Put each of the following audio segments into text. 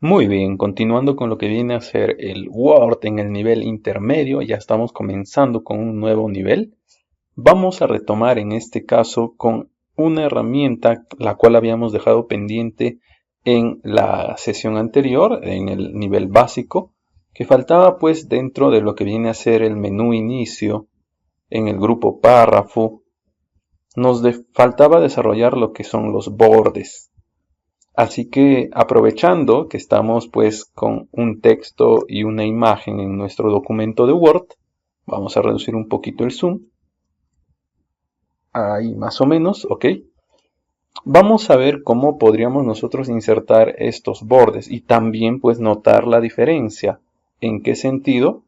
Muy bien, continuando con lo que viene a ser el Word en el nivel intermedio, ya estamos comenzando con un nuevo nivel. Vamos a retomar en este caso con una herramienta la cual habíamos dejado pendiente en la sesión anterior, en el nivel básico, que faltaba pues dentro de lo que viene a ser el menú inicio, en el grupo párrafo, faltaba desarrollar lo que son los bordes. Así que aprovechando que estamos pues con un texto y una imagen en nuestro documento de Word, vamos a reducir un poquito el zoom. Ahí más o menos, ok. Vamos a ver cómo podríamos nosotros insertar estos bordes y también pues notar la diferencia. ¿En qué sentido?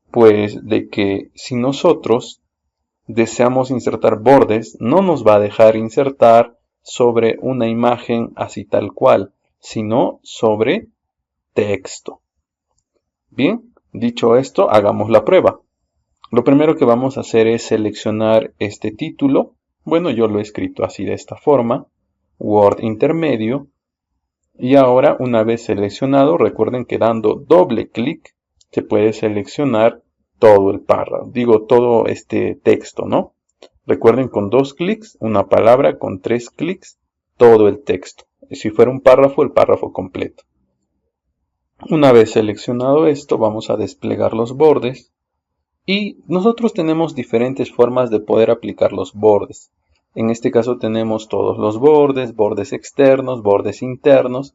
Pues de que si nosotros deseamos insertar bordes, no nos va a dejar insertar sobre una imagen así tal cual, sino sobre texto. Bien, dicho esto, hagamos la prueba. Lo primero que vamos a hacer es seleccionar este título. Bueno, yo lo he escrito así de esta forma, Word intermedio. Y ahora, una vez seleccionado, recuerden que dando doble clic se puede seleccionar todo el párrafo, digo todo este texto, ¿no? Recuerden, con 2 clics, una palabra, con 3 clics, todo el texto. Si fuera un párrafo, el párrafo completo. Una vez seleccionado esto, vamos a desplegar los bordes. Y nosotros tenemos diferentes formas de poder aplicar los bordes. En este caso tenemos todos los bordes, bordes externos, bordes internos.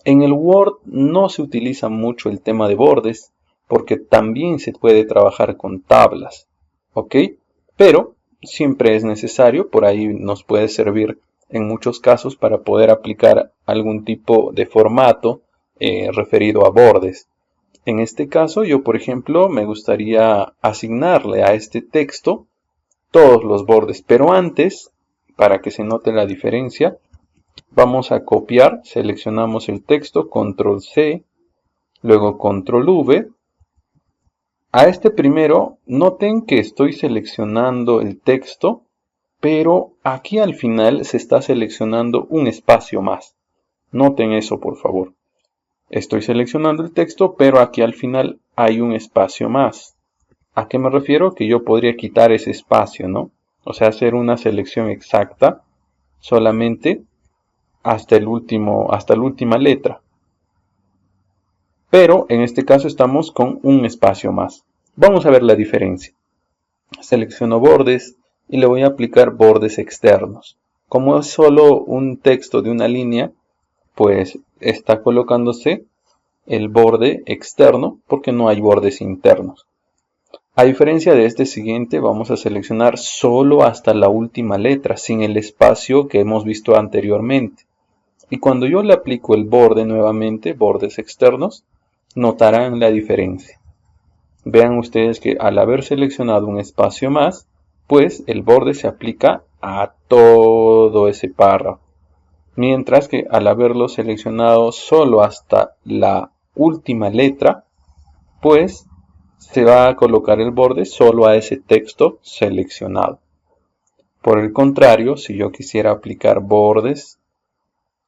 En el Word no se utiliza mucho el tema de bordes porque también se puede trabajar con tablas, ¿ok? Pero siempre es necesario, por ahí nos puede servir en muchos casos para poder aplicar algún tipo de formato referido a bordes. En este caso, yo por ejemplo me gustaría asignarle a este texto todos los bordes, pero antes, para que se note la diferencia, vamos a copiar, seleccionamos el texto, control C, luego control V. A este primero, noten que estoy seleccionando el texto, pero aquí al final se está seleccionando un espacio más. Noten eso, por favor. Estoy seleccionando el texto, pero aquí al final hay un espacio más. ¿A qué me refiero? Que yo podría quitar ese espacio, ¿no? O sea, hacer una selección exacta solamente hasta la última letra. Pero en este caso estamos con un espacio más. Vamos a ver la diferencia. Selecciono bordes y le voy a aplicar bordes externos. Como es solo un texto de una línea, pues está colocándose el borde externo porque no hay bordes internos. A diferencia de este siguiente, vamos a seleccionar solo hasta la última letra, sin el espacio que hemos visto anteriormente. Y cuando yo le aplico el borde nuevamente, bordes externos, notarán la diferencia. Vean ustedes que al haber seleccionado un espacio más, pues el borde se aplica a todo ese párrafo. Mientras que al haberlo seleccionado solo hasta la última letra, pues se va a colocar el borde solo a ese texto seleccionado. Por el contrario, si yo quisiera aplicar bordes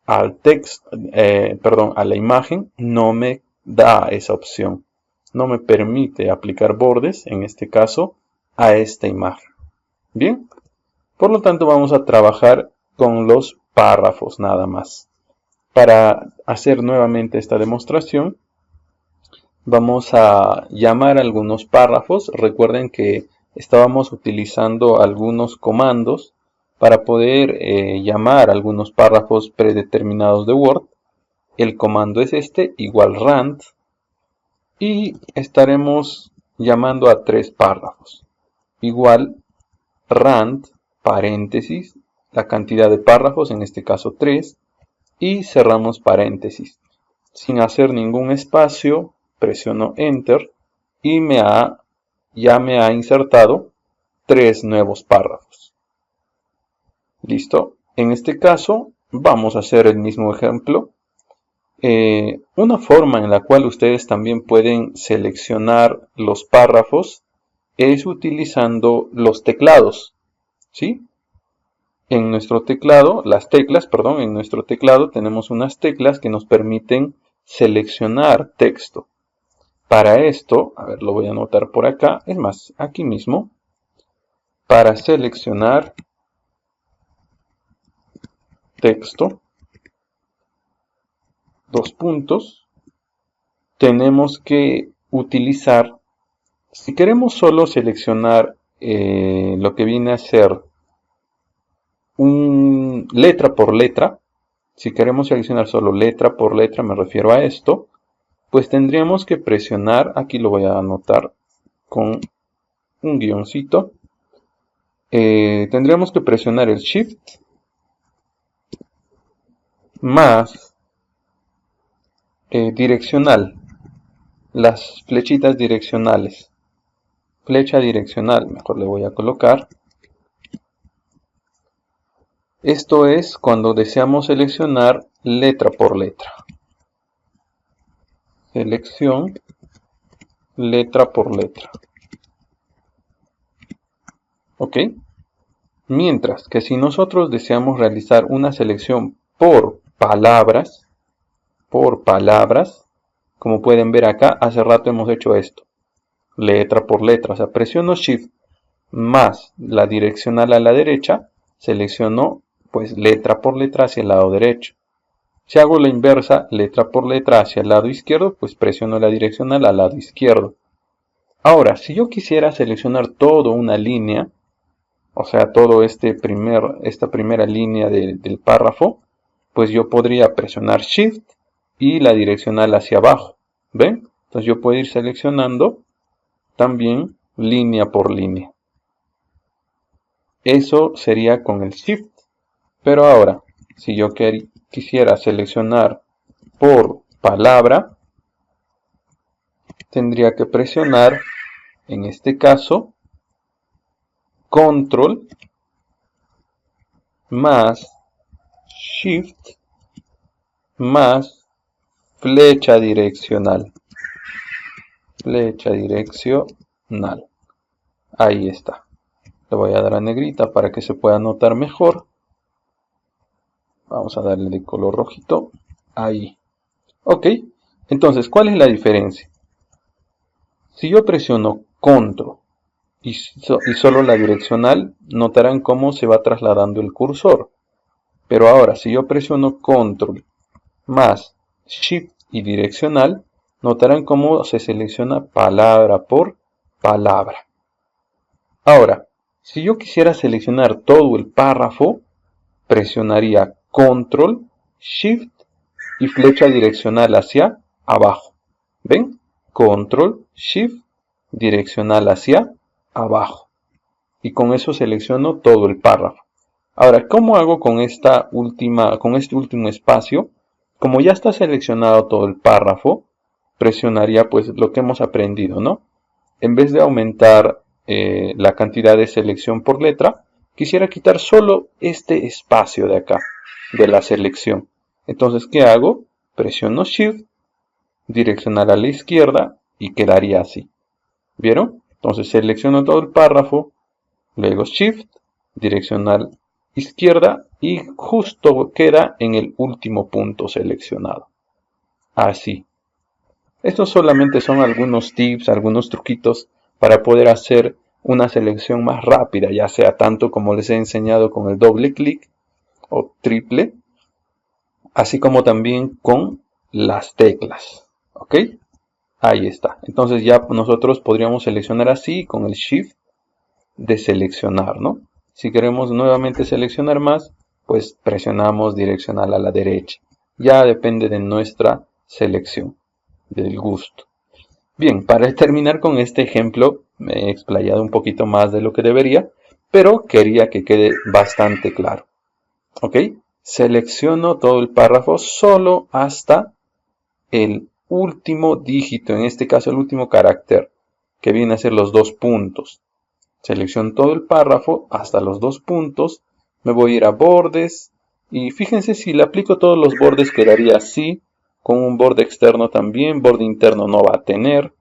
al texto, a la imagen, no me da esa opción. No me permite aplicar bordes, en este caso, a esta imagen. Bien, por lo tanto vamos a trabajar con los párrafos nada más. Para hacer nuevamente esta demostración, vamos a llamar algunos párrafos. Recuerden que estábamos utilizando algunos comandos para poder llamar algunos párrafos predeterminados de Word. El comando es este, igual rand, y estaremos llamando a 3 párrafos. Igual rand, paréntesis, la cantidad de párrafos, en este caso 3, y cerramos paréntesis. Sin hacer ningún espacio, presiono Enter y ya me ha insertado 3 nuevos párrafos. Listo. En este caso vamos a hacer el mismo ejemplo. Una forma en la cual ustedes también pueden seleccionar los párrafos es utilizando los teclados, ¿sí? En nuestro teclado, en nuestro teclado tenemos unas teclas que nos permiten seleccionar texto. Para esto, a ver, lo voy a anotar por acá, es más, aquí mismo, para seleccionar texto, dos puntos, tenemos que utilizar, si queremos solo seleccionar lo que viene a ser letra por letra, si queremos seleccionar solo letra por letra, me refiero a esto, pues tendríamos que presionar, aquí lo voy a anotar con un guioncito, tendríamos que presionar el Shift más direccional, las flechitas direccionales, flecha direccional, mejor le voy a colocar. Esto es cuando deseamos seleccionar letra por letra. Selección, letra por letra. ¿Ok? Mientras que si nosotros deseamos realizar una selección por palabras, como pueden ver acá, hace rato hemos hecho esto. Letra por letra, o sea, presiono Shift más la direccional a la derecha, selecciono pues letra por letra hacia el lado derecho. Si hago la inversa, letra por letra hacia el lado izquierdo, pues presiono la direccional al lado izquierdo. Ahora, si yo quisiera seleccionar toda una línea, o sea, todo esta primera línea del párrafo, pues yo podría presionar Shift y la direccional hacia abajo. ¿Ven? Entonces yo puedo ir seleccionando también línea por línea. Eso sería con el Shift. Pero ahora, si yo quisiera seleccionar por palabra, tendría que presionar, en este caso, Control más Shift más flecha direccional. Flecha direccional. Ahí está. Le voy a dar a negrita para que se pueda notar mejor. Vamos a darle de color rojito. Ahí. Ok. Entonces, ¿cuál es la diferencia? Si yo presiono Control y solo la direccional, notarán cómo se va trasladando el cursor. Pero ahora, si yo presiono Control más Shift y direccional, notarán cómo se selecciona palabra por palabra. Ahora, si yo quisiera seleccionar todo el párrafo, presionaría Control, Shift y flecha direccional hacia abajo. ¿Ven? Control, Shift, direccional hacia abajo. Y con eso selecciono todo el párrafo. Ahora, ¿cómo hago con este último espacio? Como ya está seleccionado todo el párrafo, presionaría pues lo que hemos aprendido, ¿no? En vez de aumentar la cantidad de selección por letra, quisiera quitar solo este espacio de acá, de la selección. Entonces, ¿qué hago? Presiono Shift, direccional a la izquierda y quedaría así. ¿Vieron? Entonces selecciono todo el párrafo, luego Shift, direccional izquierda y justo queda en el último punto seleccionado. Así. Estos solamente son algunos tips, algunos truquitos para poder hacer una selección más rápida, ya sea tanto como les he enseñado con el doble clic o triple, así como también con las teclas. ¿Ok? Ahí está. Entonces ya nosotros podríamos seleccionar así con el Shift de seleccionar, ¿no? Si queremos nuevamente seleccionar más, pues presionamos direccional a la derecha. Ya depende de nuestra selección, del gusto. Bien, para terminar con este ejemplo, me he explayado un poquito más de lo que debería, pero quería que quede bastante claro. ¿Ok? Selecciono todo el párrafo solo hasta el último dígito, en este caso el último carácter, que viene a ser los 2 puntos. Selecciono todo el párrafo hasta los 2 puntos, me voy a ir a bordes, y fíjense si le aplico todos los bordes quedaría así, con un borde externo también, borde interno no va a tener.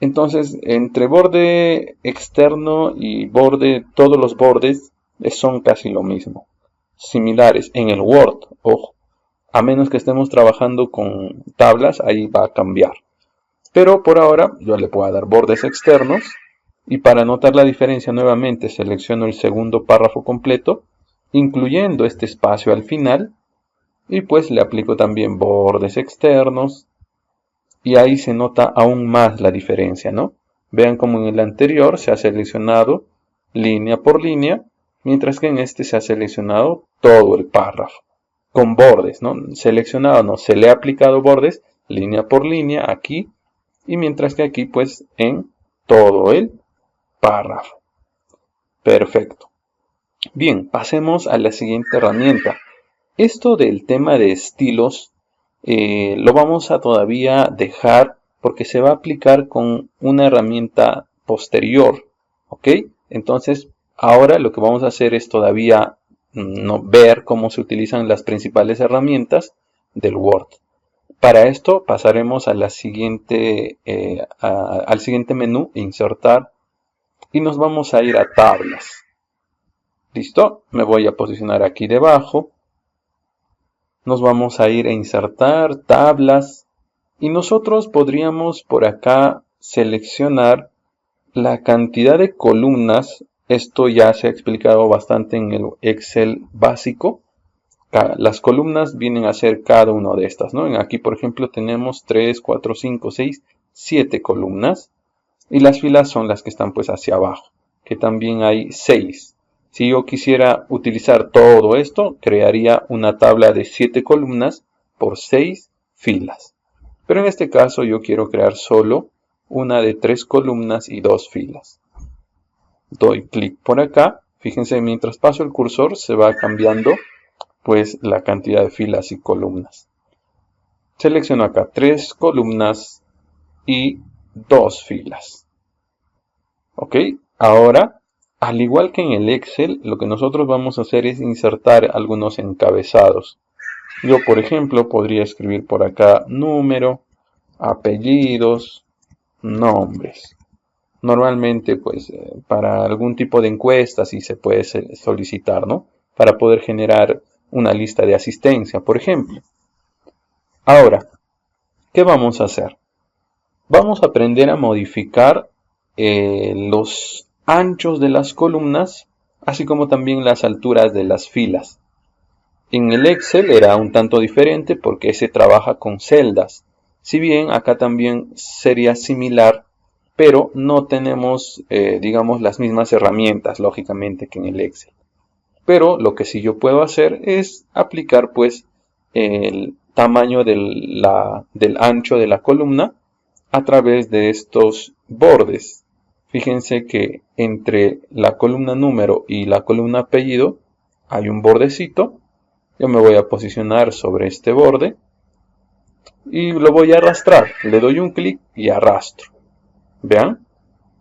Entonces, entre borde externo y borde, todos los bordes son casi lo mismo, similares en el Word, ojo. A menos que estemos trabajando con tablas, ahí va a cambiar. Pero por ahora yo le puedo dar bordes externos y para notar la diferencia nuevamente selecciono el segundo párrafo completo, incluyendo este espacio al final, y pues le aplico también bordes externos y ahí se nota aún más la diferencia, ¿no? Vean como en el anterior se ha seleccionado línea por línea, mientras que en este se ha seleccionado todo el párrafo con bordes, ¿no? Seleccionado no, se le ha aplicado bordes línea por línea aquí, y mientras que aquí pues en todo el párrafo. Perfecto. Bien, pasemos a la siguiente herramienta. Esto del tema de estilos lo vamos a todavía dejar porque se va a aplicar con una herramienta posterior, ¿ok? Entonces, ahora lo que vamos a hacer es todavía ver cómo se utilizan las principales herramientas del Word. Para esto pasaremos a la siguiente, al siguiente menú, insertar, y nos vamos a ir a tablas. ¿Listo? Me voy a posicionar aquí debajo. Nos vamos a ir a insertar tablas y nosotros podríamos por acá seleccionar la cantidad de columnas. Esto ya se ha explicado bastante en el Excel básico. Las columnas vienen a ser cada una de estas, ¿no? Aquí por ejemplo tenemos 3, 4, 5, 6, 7 columnas y las filas son las que están pues hacia abajo, que también hay 6. Si yo quisiera utilizar todo esto, crearía una tabla de 7 columnas por 6 filas. Pero en este caso yo quiero crear solo una de 3 columnas y 2 filas. Doy clic por acá. Fíjense, mientras paso el cursor se va cambiando pues la cantidad de filas y columnas. Selecciono acá 3 columnas y 2 filas. Ok, ahora, al igual que en el Excel, lo que nosotros vamos a hacer es insertar algunos encabezados. Yo, por ejemplo, podría escribir por acá número, apellidos, nombres. Normalmente, pues, para algún tipo de encuesta sí se puede solicitar, ¿no? Para poder generar una lista de asistencia, por ejemplo. Ahora, ¿qué vamos a hacer? Vamos a aprender a modificar los anchos de las columnas, así como también las alturas de las filas. En el Excel era un tanto diferente porque se trabaja con celdas. Si bien acá también sería similar, pero no tenemos, digamos, las mismas herramientas, lógicamente, que en el Excel. Pero lo que sí yo puedo hacer es aplicar, pues, el tamaño del ancho de la columna a través de estos bordes. Fíjense que entre la columna número y la columna apellido hay un bordecito. Yo me voy a posicionar sobre este borde y lo voy a arrastrar. Le doy un clic y arrastro. Vean,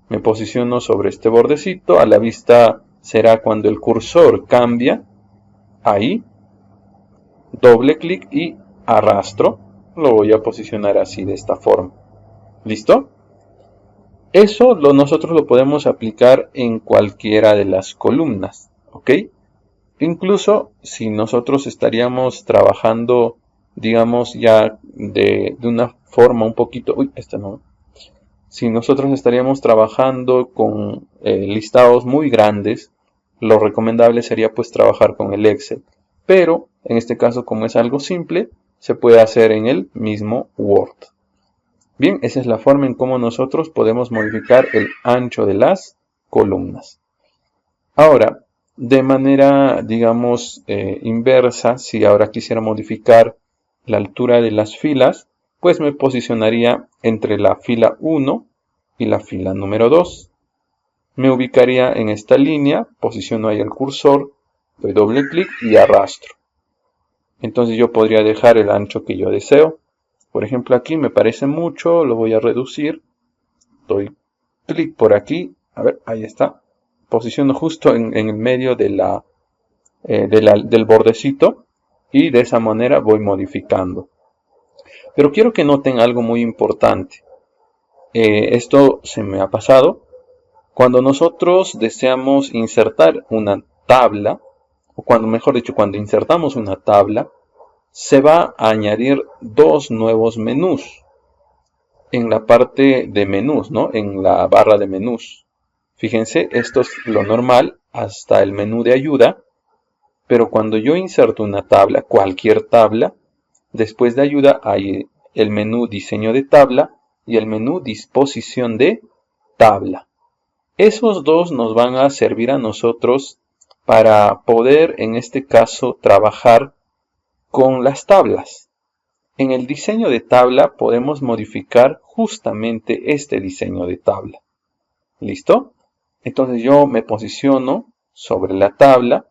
me posiciono sobre este bordecito. A la vista será cuando el cursor cambia. Ahí, doble clic y arrastro. Lo voy a posicionar así, de esta forma. ¿Listo? Eso nosotros lo podemos aplicar en cualquiera de las columnas, ¿ok? Incluso si nosotros estaríamos trabajando, digamos, ya de una forma un poquito... Uy, esta no. Si nosotros estaríamos trabajando con listados muy grandes, lo recomendable sería pues trabajar con el Excel. Pero en este caso, como es algo simple, se puede hacer en el mismo Word. Bien, esa es la forma en cómo nosotros podemos modificar el ancho de las columnas. Ahora, de manera, digamos, inversa, si ahora quisiera modificar la altura de las filas, pues me posicionaría entre la fila 1 y la fila número 2. Me ubicaría en esta línea, posiciono ahí el cursor, doy doble clic y arrastro. Entonces yo podría dejar el ancho que yo deseo. Por ejemplo, aquí me parece mucho, lo voy a reducir. Doy clic por aquí, a ver, ahí está. Posiciono justo en el medio del bordecito y de esa manera voy modificando. Pero quiero que noten algo muy importante. Esto se me ha pasado. Cuando nosotros deseamos insertar una tabla, o cuando, mejor dicho, cuando insertamos una tabla, se va a añadir dos nuevos menús en la parte de menús, ¿no? En la barra de menús. Fíjense, esto es lo normal hasta el menú de ayuda, pero cuando yo inserto una tabla, cualquier tabla, después de ayuda hay el menú diseño de tabla y el menú disposición de tabla. Esos dos nos van a servir a nosotros para poder, en este caso, trabajar con las tablas. En el diseño de tabla podemos modificar justamente este diseño de tabla. ¿Listo? Entonces yo me posiciono sobre la tabla,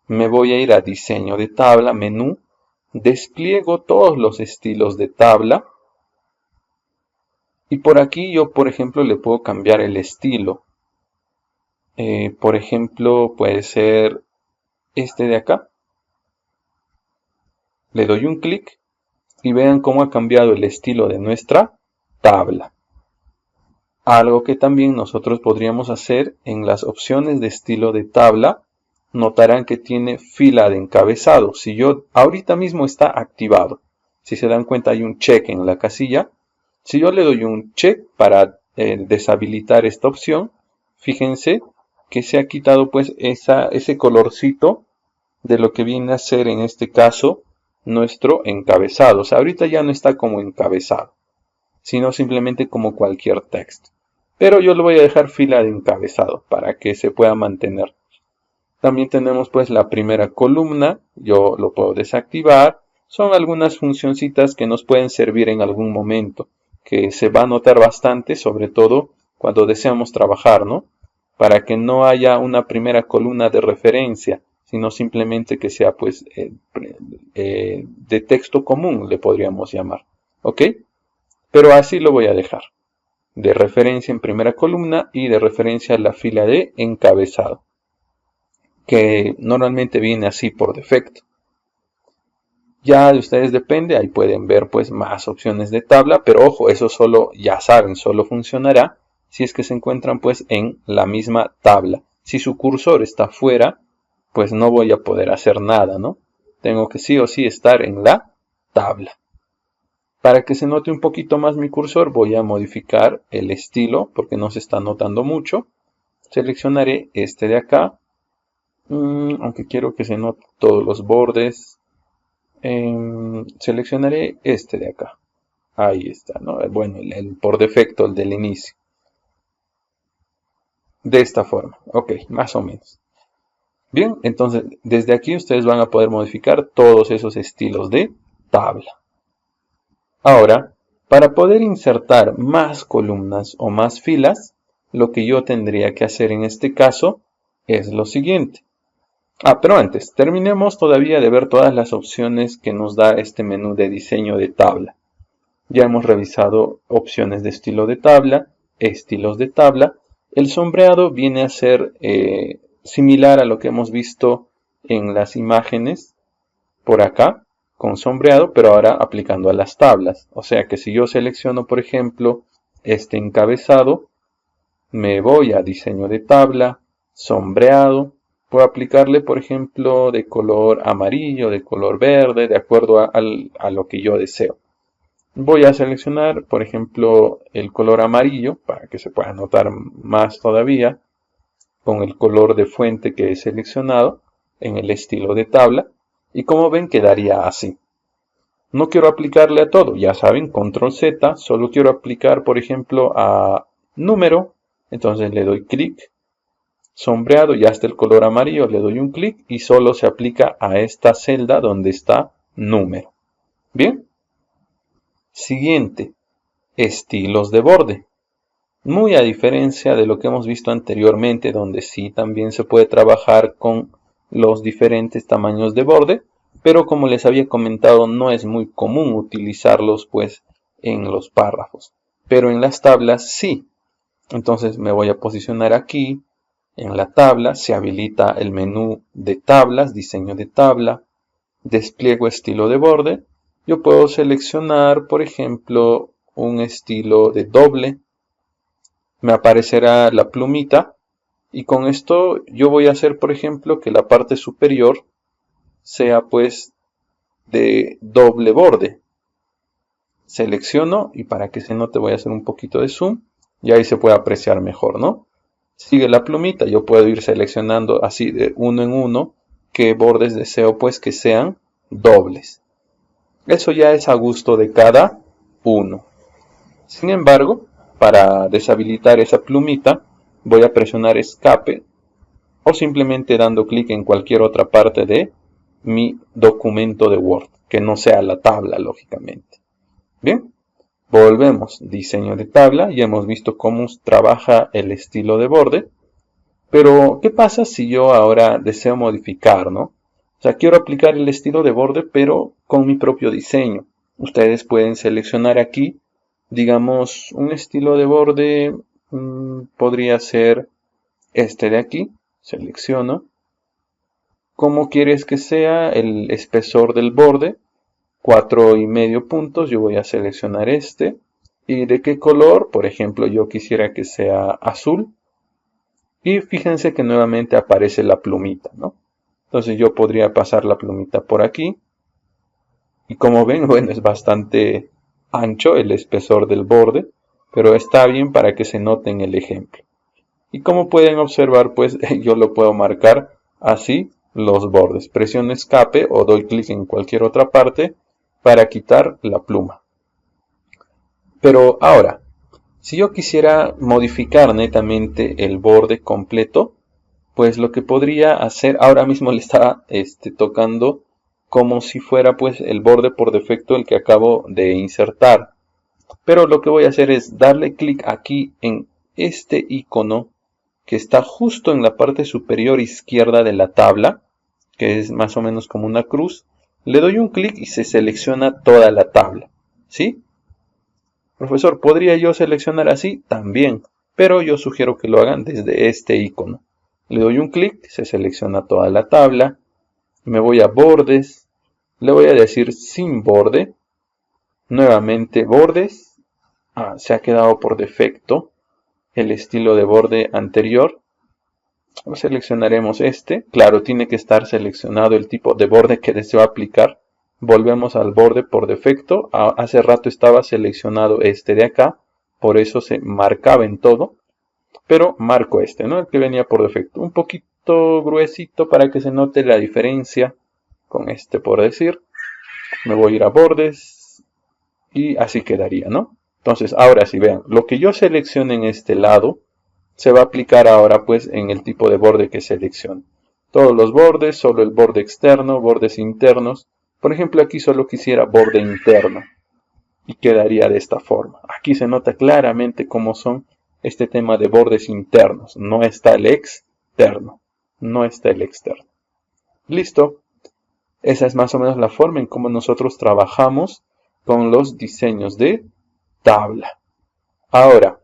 me voy a ir a diseño de tabla, menú, despliego todos los estilos de tabla y por aquí yo, por ejemplo, le puedo cambiar el estilo. Por ejemplo, puede ser este de acá. Le doy un clic y vean cómo ha cambiado el estilo de nuestra tabla. Algo que también nosotros podríamos hacer en las opciones de estilo de tabla, notarán que tiene fila de encabezado. Si yo ahorita mismo está activado, si se dan cuenta hay un check en la casilla. Si yo le doy un check para deshabilitar esta opción, fíjense que se ha quitado pues ese colorcito de lo que viene a ser en este caso nuestro encabezado. O sea, ahorita ya no está como encabezado, sino simplemente como cualquier texto. Pero yo le voy a dejar fila de encabezado para que se pueda mantener. También tenemos pues la primera columna, yo lo puedo desactivar. Son algunas funcioncitas que nos pueden servir en algún momento, que se va a notar bastante, sobre todo cuando deseamos trabajar, ¿no? Para que no haya una primera columna de referencia, sino simplemente que sea pues de texto común, le podríamos llamar. ¿Ok? Pero así lo voy a dejar. De referencia en primera columna y de referencia a la fila de encabezado, que normalmente viene así por defecto. Ya de ustedes depende, ahí pueden ver pues más opciones de tabla, pero ojo, eso solo, ya saben, solo funcionará si es que se encuentran pues en la misma tabla. Si su cursor está fuera, pues no voy a poder hacer nada, ¿no? Tengo que sí o sí estar en la tabla. Para que se note un poquito más mi cursor, voy a modificar el estilo, porque no se está notando mucho. Seleccionaré este de acá, aunque quiero que se noten todos los bordes. Seleccionaré este de acá. Ahí está, ¿no? Bueno, por defecto, el del inicio. De esta forma, ok, más o menos. Bien, entonces, desde aquí ustedes van a poder modificar todos esos estilos de tabla. Ahora, para poder insertar más columnas o más filas, lo que yo tendría que hacer en este caso es lo siguiente. Pero antes, terminemos todavía de ver todas las opciones que nos da este menú de diseño de tabla. Ya hemos revisado opciones de estilo de tabla, estilos de tabla. El sombreado viene a ser similar a lo que hemos visto en las imágenes por acá, con sombreado, pero ahora aplicando a las tablas. O sea que si yo selecciono, por ejemplo, este encabezado, me voy a diseño de tabla, sombreado, puedo aplicarle, por ejemplo, de color amarillo, de color verde, de acuerdo a lo que yo deseo. Voy a seleccionar, por ejemplo, el color amarillo, para que se pueda notar más todavía, con el color de fuente que he seleccionado, en el estilo de tabla. Y como ven quedaría así. No quiero aplicarle a todo, ya saben, control Z, solo quiero aplicar por ejemplo a número, entonces le doy clic, sombreado, ya está el color amarillo, le doy un clic y solo se aplica a esta celda donde está número. Bien, siguiente, estilos de borde. Muy a diferencia de lo que hemos visto anteriormente, donde sí también se puede trabajar con los diferentes tamaños de borde, pero como les había comentado no es muy común utilizarlos pues en los párrafos, pero en las tablas sí. Entonces me voy a posicionar aquí en la tabla, se habilita el menú de tablas, diseño de tabla, despliego estilo de borde. Yo puedo seleccionar por ejemplo un estilo de doble, me aparecerá la plumita y con esto yo voy a hacer por ejemplo que la parte superior sea pues de doble borde. Selecciono y para que se note voy a hacer un poquito de zoom y ahí se puede apreciar mejor, ¿no? Sigue la plumita, yo puedo ir seleccionando así de uno en uno qué bordes deseo pues que sean dobles. Eso ya es a gusto de cada uno. Sin embargo, para deshabilitar esa plumita voy a presionar escape o simplemente dando clic en cualquier otra parte de mi documento de Word, que no sea la tabla, lógicamente. Bien, volvemos, diseño de tabla, ya hemos visto cómo trabaja el estilo de borde, pero ¿qué pasa si yo ahora deseo modificar, ¿no? O sea, quiero aplicar el estilo de borde, pero con mi propio diseño. Ustedes pueden seleccionar aquí, digamos, un estilo de borde, podría ser este de aquí, selecciono. ¿Cómo quieres que sea el espesor del borde? 4,5 puntos, yo voy a seleccionar este. ¿Y de qué color? Por ejemplo, yo quisiera que sea azul. Y fíjense que nuevamente aparece la plumita, ¿no? Entonces yo podría pasar la plumita por aquí. Y como ven, bueno, es bastante ancho el espesor del borde, pero está bien para que se note en el ejemplo. Y como pueden observar, pues yo lo puedo marcar así los bordes. Presiono escape o doy clic en cualquier otra parte para quitar la pluma. Pero ahora, si yo quisiera modificar netamente el borde completo, pues lo que podría hacer, ahora mismo le está tocando como si fuera pues el borde por defecto el que acabo de insertar. Pero lo que voy a hacer es darle clic aquí en este icono que está justo en la parte superior izquierda de la tabla, que es más o menos como una cruz. Le doy un clic y se selecciona toda la tabla, ¿sí? Profesor, ¿podría yo seleccionar así? También, pero yo sugiero que lo hagan desde este icono. Le doy un clic, se selecciona toda la tabla, me voy a bordes, le voy a decir sin borde, nuevamente bordes, se ha quedado por defecto el estilo de borde anterior. Seleccionaremos este, claro, tiene que estar seleccionado el tipo de borde que deseo aplicar. Volvemos al borde por defecto, hace rato estaba seleccionado este de acá, por eso se marcaba en todo, pero marco este, ¿no? El que venía por defecto, un poquito gruesito para que se note la diferencia con este, por decir. Me voy a ir a bordes y así quedaría, ¿no? Entonces, ahora sí, vean, lo que yo seleccione en este lado se va a aplicar ahora pues en el tipo de borde que seleccione. Todos los bordes, solo el borde externo, bordes internos. Por ejemplo, aquí solo quisiera borde interno y quedaría de esta forma. Aquí se nota claramente cómo son este tema de bordes internos. No está el externo. No está el externo. Listo. Esa es más o menos la forma en cómo nosotros trabajamos con los diseños de tabla. Ahora,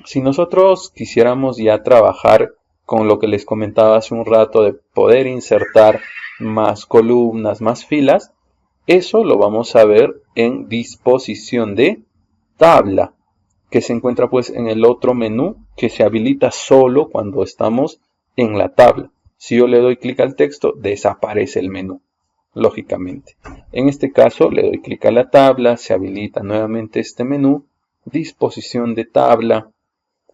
si nosotros quisiéramos ya trabajar con lo que les comentaba hace un rato de poder insertar más columnas, más filas, eso lo vamos a ver en disposición de tabla, que se encuentra pues en el otro menú que se habilita solo cuando estamos en la tabla. Si yo le doy clic al texto, desaparece el menú, lógicamente. En este caso le doy clic a la tabla, se habilita nuevamente este menú, disposición de tabla.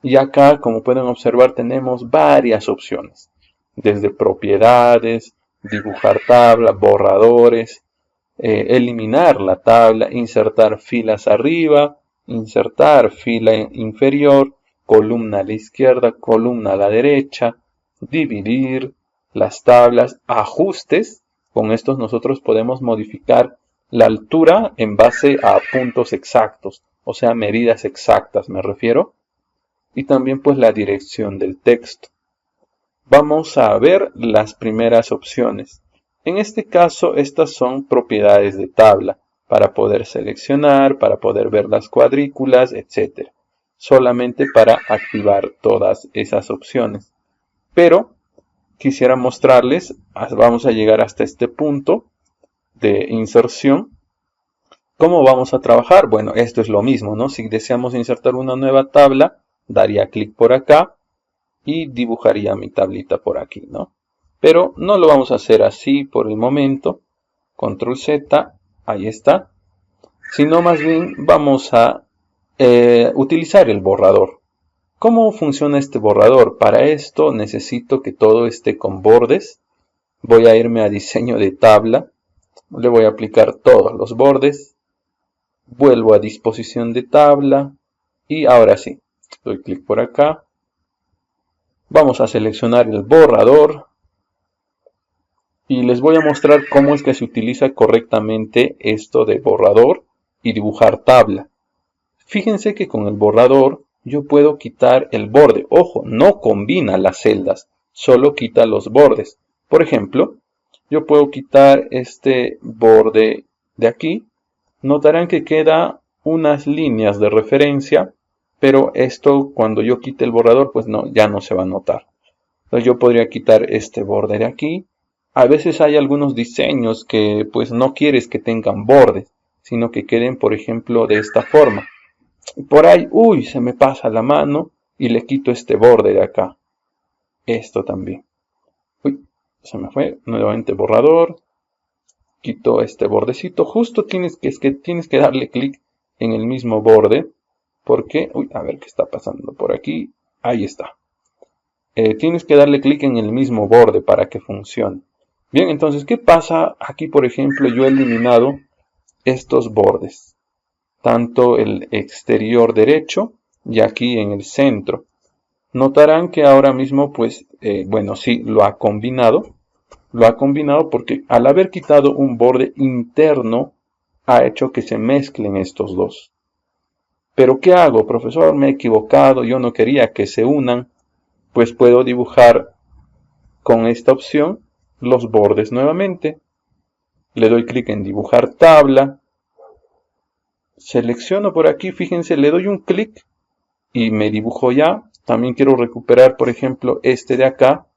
Y acá, como pueden observar, tenemos varias opciones. Desde propiedades, dibujar tabla, borradores, eliminar la tabla, insertar filas arriba, insertar fila inferior, columna a la izquierda, columna a la derecha, dividir las tablas, ajustes. Con estos nosotros podemos modificar la altura en base a puntos exactos, o sea, medidas exactas me refiero. Y también pues la dirección del texto. Vamos a ver las primeras opciones. En este caso, estas son propiedades de tabla para poder seleccionar, para poder ver las cuadrículas, etc. Solamente para activar todas esas opciones. Pero quisiera mostrarles, vamos a llegar hasta este punto de inserción. ¿Cómo vamos a trabajar? Bueno, esto es lo mismo, ¿no? Si deseamos insertar una nueva tabla, daría clic por acá y dibujaría mi tablita por aquí, ¿no? Pero no lo vamos a hacer así por el momento. control Z, ahí está. Sino más bien vamos a utilizar el borrador. ¿Cómo funciona este borrador? Para esto necesito que todo esté con bordes. Voy a irme a diseño de tabla. Le voy a aplicar todos los bordes. Vuelvo a disposición de tabla. Y ahora sí, doy clic por acá. Vamos a seleccionar el borrador. Y les voy a mostrar cómo es que se utiliza correctamente esto de borrador y dibujar tabla. Fíjense que con el borrador yo puedo quitar el borde. Ojo, no combina las celdas, solo quita los bordes. Por ejemplo, yo puedo quitar este borde de aquí. Notarán que queda unas líneas de referencia, pero esto cuando yo quite el borrador, pues no, ya no se va a notar. Entonces yo podría quitar este borde de aquí. A veces hay algunos diseños que pues no quieres que tengan bordes, sino que queden, por ejemplo, de esta forma. Por ahí, uy, se me pasa la mano y le quito este borde de acá. Esto también. Uy, se me fue. Nuevamente borrador. Quito este bordecito. Justo tienes que darle clic en el mismo borde. Porque, uy, a ver qué está pasando por aquí. Ahí está. Tienes que darle clic en el mismo borde para que funcione. Bien, entonces, ¿qué pasa? Aquí, por ejemplo, yo he eliminado estos bordes. Tanto el exterior derecho y aquí en el centro. Notarán que ahora mismo, pues, bueno, sí, lo ha combinado. Lo ha combinado porque al haber quitado un borde interno, ha hecho que se mezclen estos dos. Pero, ¿qué hago, profesor? Me he equivocado, yo no quería que se unan. Pues puedo dibujar con esta opción los bordes nuevamente. Le doy clic en dibujar tabla. Selecciono por aquí, fíjense, le doy un clic y me dibujo ya. También quiero recuperar, por ejemplo, este de acá,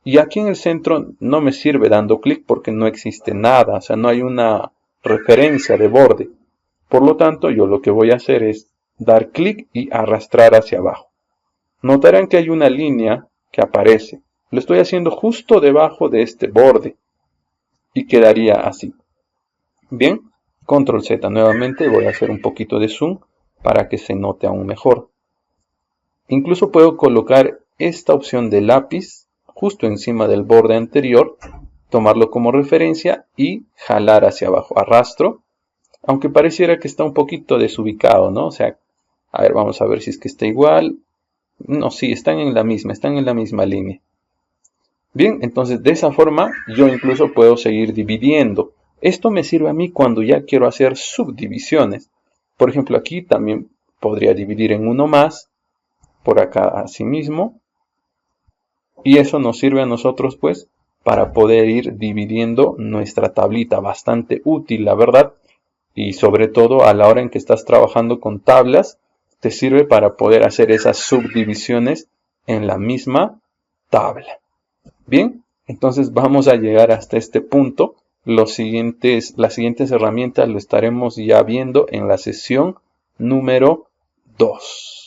y aquí en el centro no me sirve dando clic porque no existe nada, o sea, no hay una referencia de borde. Por lo tanto, yo lo que voy a hacer es dar clic y arrastrar hacia abajo. Notarán que hay una línea que aparece. Lo estoy haciendo justo debajo de este borde y quedaría así. Bien. Control Z nuevamente, voy a hacer un poquito de zoom para que se note aún mejor. Incluso puedo colocar esta opción de lápiz justo encima del borde anterior, tomarlo como referencia y jalar hacia abajo. Arrastro, aunque pareciera que está un poquito desubicado, ¿no? O sea, a ver, vamos a ver si es que está igual. No, sí, están en la misma línea. Bien, entonces de esa forma yo incluso puedo seguir dividiendo. Esto me sirve a mí cuando ya quiero hacer subdivisiones. Por ejemplo, aquí también podría dividir en uno más, por acá así mismo. Y eso nos sirve a nosotros pues para poder ir dividiendo nuestra tablita. Bastante útil, la verdad. Y sobre todo a la hora en que estás trabajando con tablas, te sirve para poder hacer esas subdivisiones en la misma tabla. Bien, entonces vamos a llegar hasta este punto. Las siguientes herramientas lo estaremos ya viendo en la sesión número 2.